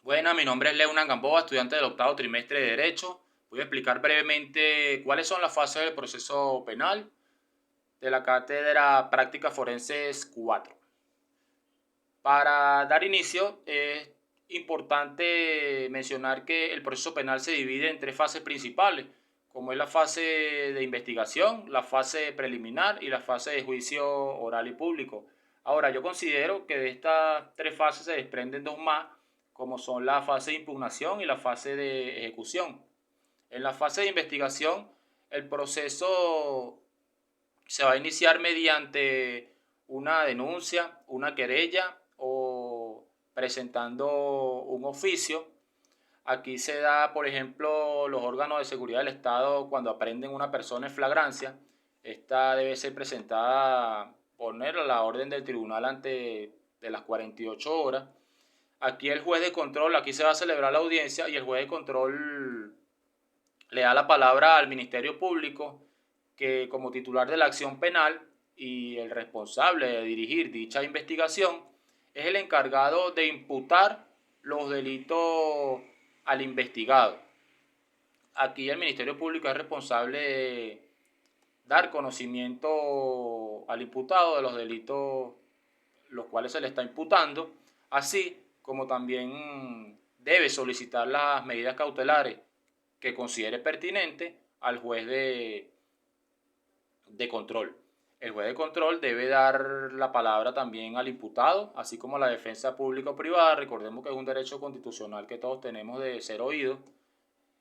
Buenas, mi nombre es Leunan Gamboa, estudiante del octavo trimestre de Derecho. Voy a explicar brevemente cuáles son las fases del proceso penal de la cátedra Prácticas Forenses 4. Para dar inicio, es importante mencionar que el proceso penal se divide en tres fases principales, como es la fase de investigación, la fase preliminar y la fase de juicio oral y público. Ahora, yo considero que de estas tres fases se desprenden dos más, como son la fase de impugnación y la fase de ejecución. En la fase de investigación, el proceso se va a iniciar mediante una denuncia, una querella o presentando un oficio. Aquí se da, por ejemplo, los órganos de seguridad del Estado cuando aprenden una persona en flagrancia. Esta debe ser presentada, poner a la orden del tribunal antes de las 48 horas. Aquí el juez de control, aquí se va a celebrar la audiencia y el juez de control le da la palabra al Ministerio Público, que como titular de la acción penal y el responsable de dirigir dicha investigación, es el encargado de imputar los delitos al investigado. Aquí el Ministerio Público es responsable de dar conocimiento al imputado de los delitos los cuales se le está imputando, así como también debe solicitar las medidas cautelares que considere pertinente al juez de control. El juez de control debe dar la palabra también al imputado, así como a la defensa pública o privada. Recordemos que es un derecho constitucional que todos tenemos de ser oídos.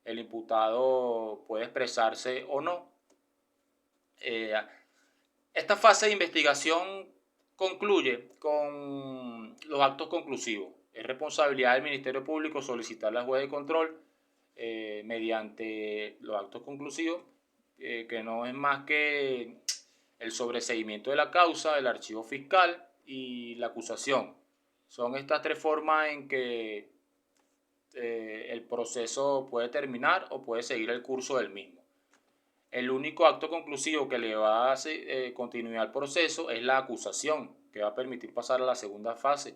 El imputado puede expresarse o no. Eh, Esta fase de investigación concluye con los actos conclusivos. Es responsabilidad del Ministerio Público solicitar al juez de control mediante los actos conclusivos, que no es más que el sobreseimiento de la causa, el archivo fiscal y la acusación. Son estas tres formas en que el proceso puede terminar o puede seguir el curso del mismo. El único acto conclusivo que le va a hacer, continuidad al proceso es la acusación, que va a permitir pasar a la segunda fase.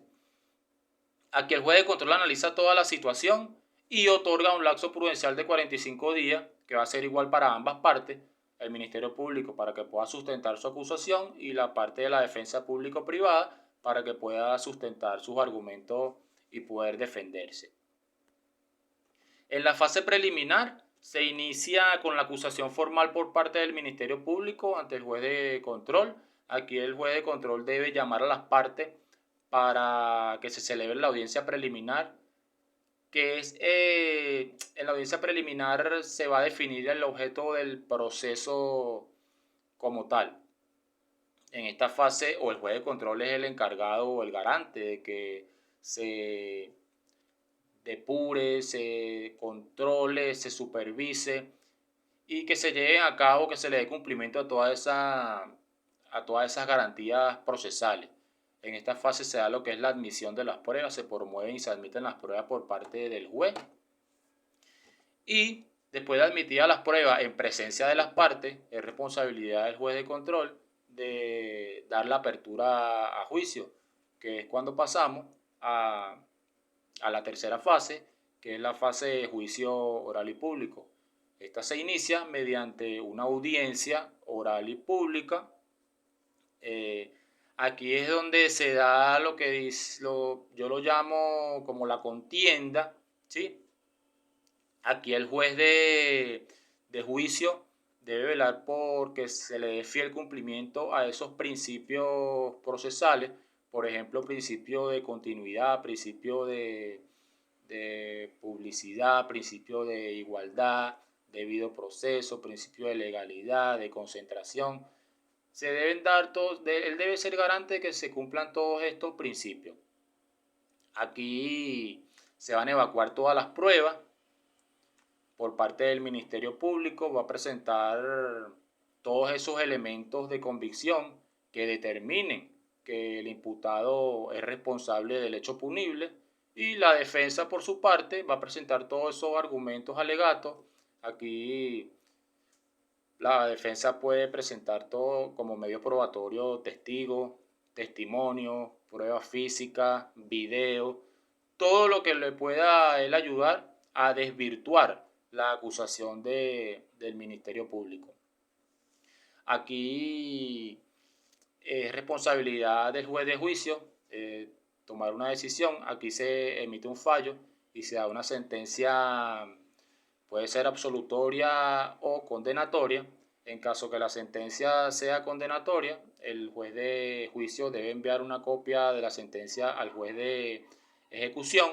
Aquí el juez de control analiza toda la situación y otorga un lapso prudencial de 45 días, que va a ser igual para ambas partes, el Ministerio Público para que pueda sustentar su acusación y la parte de la defensa público-privada para que pueda sustentar sus argumentos y poder defenderse. En la fase preliminar se inicia con la acusación formal por parte del Ministerio Público ante el juez de control. Aquí el juez de control debe llamar a las partes para que se celebre la audiencia preliminar, que es en la audiencia preliminar se va a definir el objeto del proceso como tal. En esta fase o el juez de control es el encargado o el garante de que se depure, se controle, se supervise y que se lleven a cabo, que se le dé cumplimiento a todas esas garantías procesales. En esta fase se da lo que es la admisión de las pruebas, se promueven y se admiten las pruebas por parte del juez y después de admitidas las pruebas en presencia de las partes, es responsabilidad del juez de control de dar la apertura a juicio, que es cuando pasamos a la tercera fase, que es la fase de juicio oral y público. Esta se inicia mediante una audiencia oral y pública. Eh, Aquí es donde se da lo que yo lo llamo como la contienda, ¿sí? Aquí el juez de juicio debe velar por que se le dé fiel cumplimiento a esos principios procesales, por ejemplo, principio de continuidad, principio de publicidad, principio de igualdad, debido proceso, principio de legalidad, de concentración. Se deben dar todos, él debe ser garante de que se cumplan todos estos principios. Aquí se van a evacuar todas las pruebas por parte del Ministerio Público, va a presentar todos esos elementos de convicción que determinen que el imputado es responsable del hecho punible y la defensa por su parte va a presentar todos esos argumentos alegatos. Aquí la defensa puede presentar todo como medio probatorio, testigos, testimonios, pruebas físicas, videos, todo lo que le pueda a él ayudar a desvirtuar la acusación del Ministerio Público. Aquí es responsabilidad del juez de juicio tomar una decisión. Aquí se emite un fallo y se da una sentencia, puede ser absolutoria o condenatoria. En caso que la sentencia sea condenatoria, el juez de juicio debe enviar una copia de la sentencia al juez de ejecución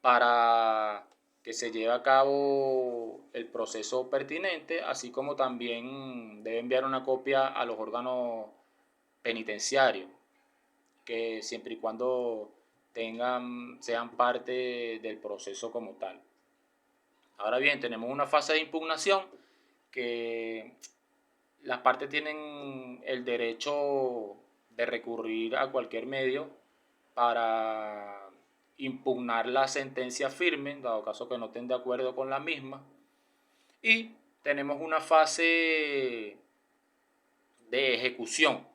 para que se lleve a cabo el proceso pertinente, así como también debe enviar una copia a los órganos penitenciarios, que siempre y cuando sean parte del proceso como tal. Ahora bien, tenemos una fase de impugnación que las partes tienen el derecho de recurrir a cualquier medio para impugnar la sentencia firme, dado caso que no estén de acuerdo con la misma. Y tenemos una fase de ejecución.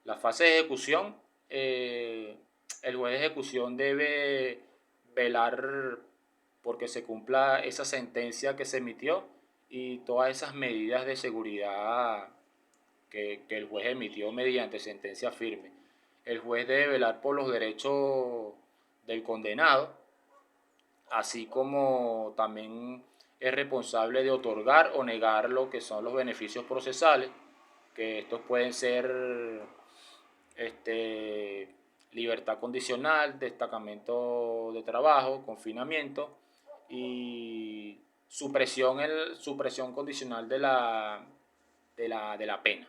La fase de ejecución, el juez de ejecución debe velar porque se cumpla esa sentencia que se emitió y todas esas medidas de seguridad que el juez emitió mediante sentencia firme. El juez debe velar por los derechos del condenado, así como también es responsable de otorgar o negar lo que son los beneficios procesales, que estos pueden ser libertad condicional, destacamento de trabajo, confinamiento y supresión condicional de la pena.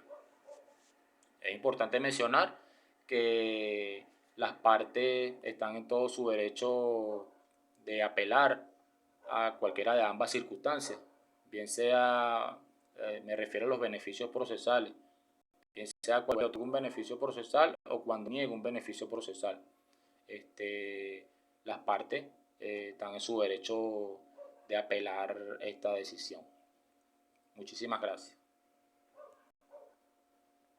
Es importante mencionar que las partes están en todo su derecho de apelar a cualquiera de ambas circunstancias, bien sea, me refiero a los beneficios procesales, bien sea cuando otorga un beneficio procesal o cuando niega un beneficio procesal. Las partes están en su derecho de apelar esta decisión. Muchísimas gracias.